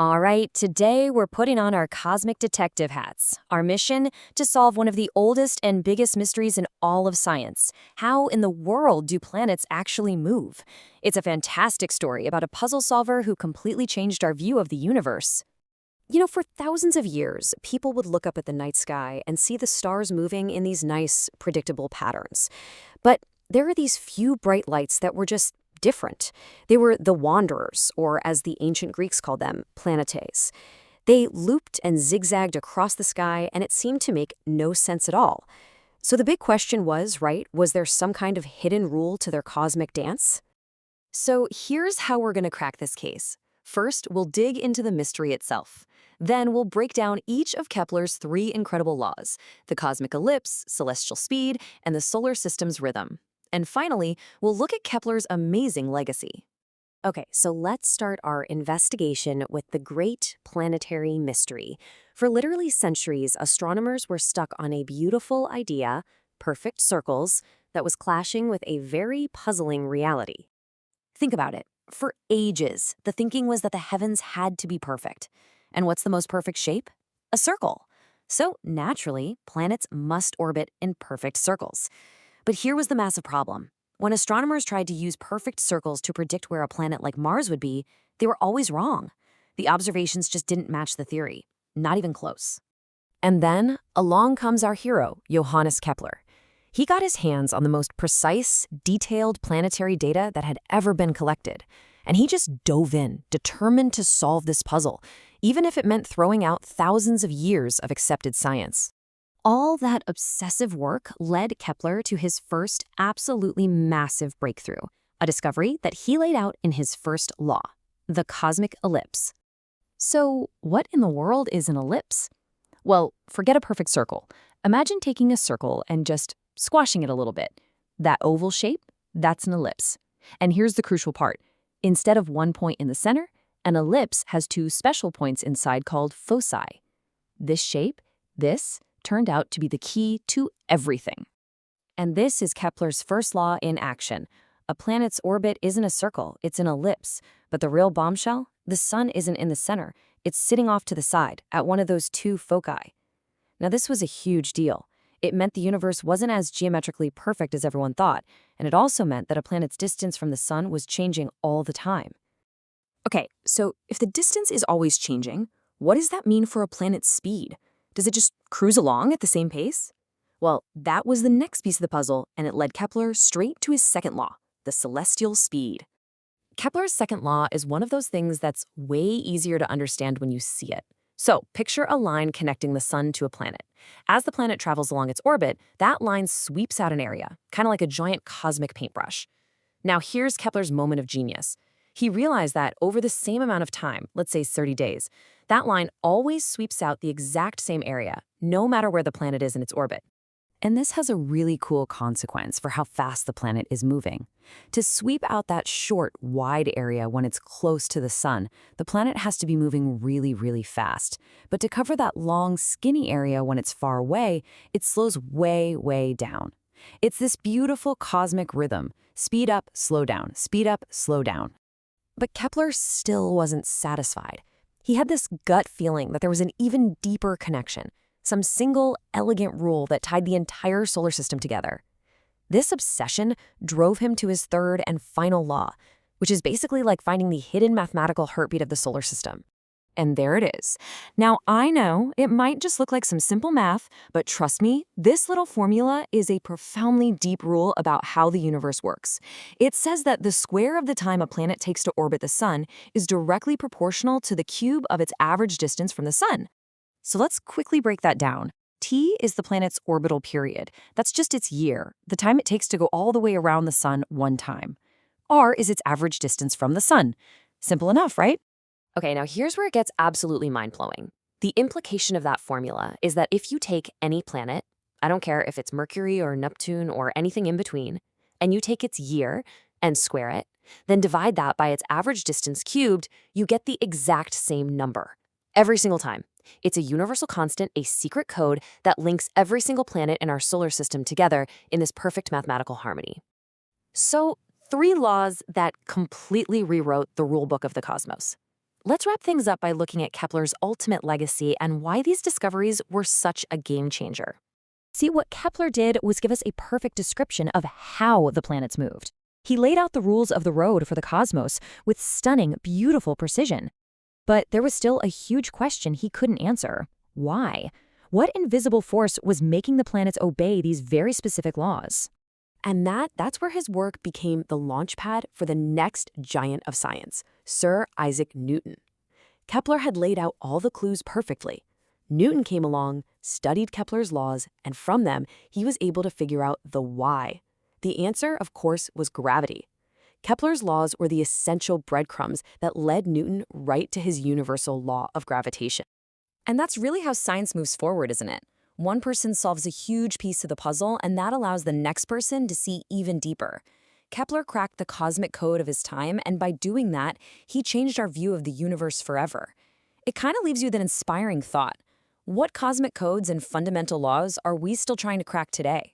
All right, today we're putting on our cosmic detective hats. Our mission to solve one of the oldest and biggest mysteries in all of science. How in the world do planets actually move? It's a fantastic story about a puzzle solver who completely changed our view of the universe. For thousands of years, people would look up at the night sky and see the stars moving in these nice, predictable patterns. But there are these few bright lights that were just different. They were the wanderers, or as the ancient Greeks called them, planetes. They looped and zigzagged across the sky, and it seemed to make no sense at all. So the big question was, right, was there some kind of hidden rule to their cosmic dance? So here's how we're going to crack this case. First, we'll dig into the mystery itself. Then we'll break down each of Kepler's three incredible laws: the cosmic ellipse, celestial speed, and the solar system's rhythm. And finally, we'll look at Kepler's amazing legacy. Okay, so let's start our investigation with the great planetary mystery. For literally centuries, astronomers were stuck on a beautiful idea, perfect circles, that was clashing with a very puzzling reality. Think about it. For ages, the thinking was that the heavens had to be perfect. And what's the most perfect shape? A circle. So naturally, planets must orbit in perfect circles. But here was the massive problem. When astronomers tried to use perfect circles to predict where a planet like Mars would be, they were always wrong. The observations just didn't match the theory, not even close. And then along comes our hero, Johannes Kepler. He got his hands on the most precise, detailed planetary data that had ever been collected. And he just dove in, determined to solve this puzzle, even if it meant throwing out thousands of years of accepted science. All that obsessive work led Kepler to his first absolutely massive breakthrough, a discovery that he laid out in his first law, the cosmic ellipse. So, what in the world is an ellipse? Well, forget a perfect circle. Imagine taking a circle and just squashing it a little bit. That oval shape, that's an ellipse. And here's the crucial part. Instead of one point in the center, an ellipse has two special points inside called foci. This shape, turned out to be the key to everything. And this is Kepler's first law in action. A planet's orbit isn't a circle, it's an ellipse. But the real bombshell? The sun isn't in the center. It's sitting off to the side, at one of those two foci. Now, this was a huge deal. It meant the universe wasn't as geometrically perfect as everyone thought, and it also meant that a planet's distance from the sun was changing all the time. Okay, so if the distance is always changing, what does that mean for a planet's speed? Does it just cruise along at the same pace? Well, that was the next piece of the puzzle, and it led Kepler straight to his second law, the celestial speed. Kepler's second law is one of those things that's way easier to understand when you see it. So, picture a line connecting the sun to a planet. As the planet travels along its orbit, that line sweeps out an area, kind of like a giant cosmic paintbrush. Now, here's Kepler's moment of genius. He realized that over the same amount of time, let's say 30 days, that line always sweeps out the exact same area, no matter where the planet is in its orbit. And this has a really cool consequence for how fast the planet is moving. To sweep out that short, wide area when it's close to the sun, the planet has to be moving really, really fast. But to cover that long, skinny area when it's far away, it slows way, way down. It's this beautiful cosmic rhythm: speed up, slow down, speed up, slow down. But Kepler still wasn't satisfied. He had this gut feeling that there was an even deeper connection, some single, elegant rule that tied the entire solar system together. This obsession drove him to his third and final law, which is basically like finding the hidden mathematical heartbeat of the solar system. And there it is. Now, I know it might just look like some simple math, but trust me, this little formula is a profoundly deep rule about how the universe works. It says that the square of the time a planet takes to orbit the sun is directly proportional to the cube of its average distance from the sun. So let's quickly break that down. T is the planet's orbital period. That's just its year, the time it takes to go all the way around the sun one time. R is its average distance from the sun. Simple enough, right? Okay, now here's where it gets absolutely mind-blowing. The implication of that formula is that if you take any planet, I don't care if it's Mercury or Neptune or anything in between, and you take its year and square it, then divide that by its average distance cubed, you get the exact same number. Every single time. It's a universal constant, a secret code that links every single planet in our solar system together in this perfect mathematical harmony. So, 3 laws that completely rewrote the rulebook of the cosmos. Let's wrap things up by looking at Kepler's ultimate legacy and why these discoveries were such a game changer. See, what Kepler did was give us a perfect description of how the planets moved. He laid out the rules of the road for the cosmos with stunning, beautiful precision. But there was still a huge question he couldn't answer. Why? What invisible force was making the planets obey these very specific laws? And that's where his work became the launchpad for the next giant of science, Sir Isaac Newton. Kepler had laid out all the clues perfectly. Newton came along, studied Kepler's laws, and from them, he was able to figure out the why. The answer, of course, was gravity. Kepler's laws were the essential breadcrumbs that led Newton right to his universal law of gravitation. And that's really how science moves forward, isn't it? One person solves a huge piece of the puzzle, and that allows the next person to see even deeper. Kepler cracked the cosmic code of his time, and by doing that, he changed our view of the universe forever. It kind of leaves you with an inspiring thought. What cosmic codes and fundamental laws are we still trying to crack today?